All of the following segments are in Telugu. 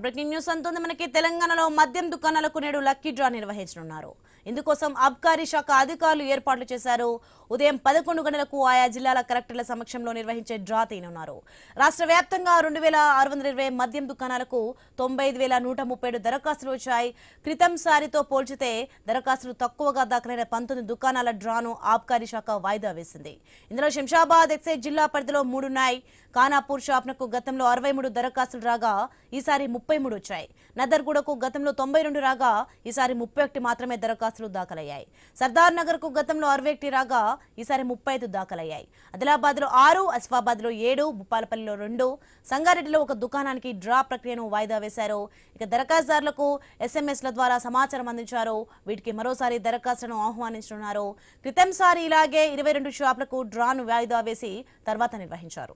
బ్రేకింగ్ న్యూస్ అంటుంది మనకి తెలంగాణలో మద్యం దుకాణాలకు నేడు లక్కీ డ్రా నిర్వహించనున్నారు. ఇందుకోసం అబ్కారీ శాఖ అధికారులు ఏర్పాట్లు చేశారు. ఉదయం 11 గంటలకు ఆయా జిల్లాల కలెక్టర్ల సమక్షంలో నిర్వహించే డ్రా తీయనున్నారు. రాష్ట్ర వ్యాప్తంగా 2620 మద్యం దుకాణాలకు 95,137 దరఖాస్తులు వచ్చాయి. క్రితం సారితో పోల్చితే దరఖాస్తులు తక్కువగా దాఖలైన 19 దుకాణాల డ్రాను అబ్కారీ శాఖ వాయిదా వేసింది. ఇందులో శంషాబాద్ ఎక్సైజ్ జిల్లా పరిధిలో 3 ఉన్నాయి. ఖానాపూర్ షాప్నకు గతంలో 63 దరఖాస్తులు రాగా ఈసారి 33 వచ్చాయి. నదర్గూడకు గతంలో 92 రాగా ఈసారి 31 మాత్రమే దరఖాస్తులు దాఖలయ్యాయి. సర్దార్ నగర్ కు గతంలో 61 రాగా ఈసారి 35 దాఖలయ్యాయి. ఆదిలాబాద్ లో 6, అసిఫాబాద్ లో 7, భూపాలపల్లిలో 2, సంగారెడ్డిలో ఒక దుకాణానికి డ్రా ప్రక్రియను వాయిదా వేశారు. ఇక దరఖాస్తుదారులకు SMS ల ద్వారా సమాచారం అందించారు. వీటికి మరోసారి దరఖాస్తులను ఆహ్వానించనున్నారు. క్రితంసారి ఇలాగే 22 షాపులకు డ్రాను వాయిదా వేసి తర్వాత నిర్వహించారు.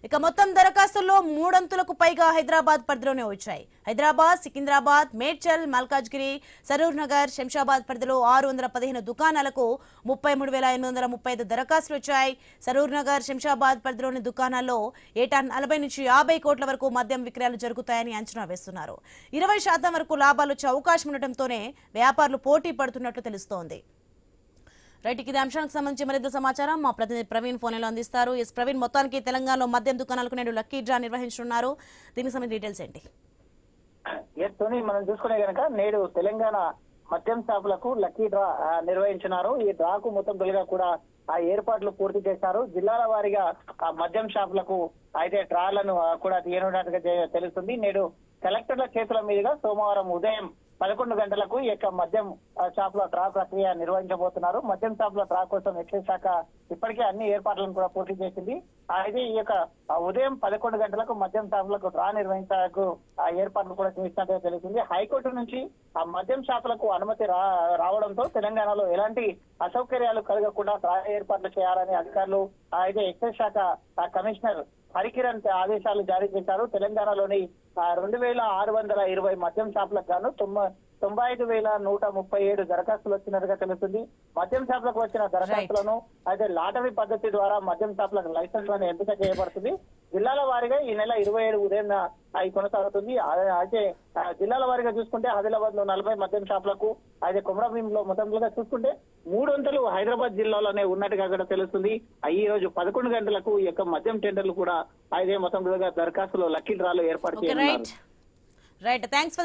ఇక మొత్తం దరఖాస్తుల్లో 3 అంతులకు పైగా హైదరాబాద్ పరిధిలోనే వచ్చాయి. హైదరాబాద్, సికింద్రాబాద్, మేడ్చల్, మల్కాజ్గిరి, సరూర్ నగర్, శంషాబాద్ పరిధిలో 615 దుకాణాలకు 33,835 దరఖాస్తులు వచ్చాయి. సరూర్ నగర్, శంషాబాద్ పరిధిలోని దుకాణాల్లో ఏటా 40 నుంచి 50 కోట్ల వరకు మద్యం విక్రయాలు జరుగుతాయని అంచనా వేస్తున్నారు. 20% వరకు లాభాలు వచ్చే అవకాశం ఉండటంతోనే వ్యాపారులు పోటీ పడుతున్నట్లు తెలుస్తోంది. రైట్, ఇది అంశానికి సంబంధించి మరింత సమాచారం మా ప్రతినిధి ప్రవీణ్ ఫోన్లో అందిస్తారు. ఎస్ ప్రవీణ్, మొత్తానికి తెలంగాణలో మద్యం దుకాణాలకు నేడు లక్కీ డ్రా నిర్వహించున్నారు. దీనికి సంబంధించిన డీటెయిల్స్ ఏంటి? మనం చూసుకునే కనుక నేడు తెలంగాణ మద్యం షాపులకు లక్కీ డ్రా నిర్వహించినారు. ఈ డ్రాకు మొత్తం తొలిగా కూడా ఆ ఏర్పాట్లు పూర్తి చేశారు. జిల్లాల వారీగా ఆ మద్యం షాపులకు అయితే డ్రాలను కూడా తీయనున్నట్టుగా తెలుస్తుంది. నేడు కలెక్టర్ల చేతుల మీదుగా సోమవారం ఉదయం 11 గంటలకు ఈ యొక్క మద్యం షాపుల డ్రా ప్రక్రియ నిర్వహించబోతున్నారు. మద్యం షాపుల డ్రా కోసం ఎక్సైజ్ శాఖ ఇప్పటికే అన్ని ఏర్పాట్లను కూడా పూర్తి చేసింది. అయితే ఈ యొక్క ఉదయం 11 గంటలకు మద్యం షాపులకు డ్రా నిర్వహించడానికి ఏర్పాట్లు కూడా చేసినట్టుగా తెలిసింది. హైకోర్టు నుంచి ఆ మద్యం షాపులకు అనుమతి రావడంతో తెలంగాణలో ఎలాంటి అసౌకర్యాలు కలగకుండా డ్రా ఏర్పాట్లు చేయాలని అధికారులు అయితే ఎక్సైజ్ శాఖ కమిషనర్ హరికిరణ్ ఆదేశాలు జారీ చేశారు. తెలంగాణలోని 2620 మద్యం షాపులకు గాను 95,137 దరఖాస్తులు వచ్చినట్టుగా తెలుస్తుంది. మద్యం షాపులకు వచ్చిన దరఖాస్తులను అయితే లాటరీ పద్ధతి ద్వారా మద్యం షాపులకు లైసెన్స్ ఎంపిక చేయబడుతుంది. జిల్లాల వారీగా ఈ నెల 27 ఉదయం అవి కొనసాగుతుంది. అయితే జిల్లాల వారీగా చూసుకుంటే ఆదిలాబాద్ లో 40 మద్యం షాపులకు, అయితే కొమరంభీంలో మొత్తంగా చూసుకుంటే 3 అంతలు హైదరాబాద్ జిల్లాలోనే ఉన్నట్టుగా కూడా తెలుస్తుంది. ఈ రోజు 11 గంటలకు ఈ యొక్క మద్యం టెండర్లు కూడా అయితే మొత్తం దరఖాస్తులు లక్కీ డ్రాలు ఏర్పాటు చేయాలి. Right, thanks.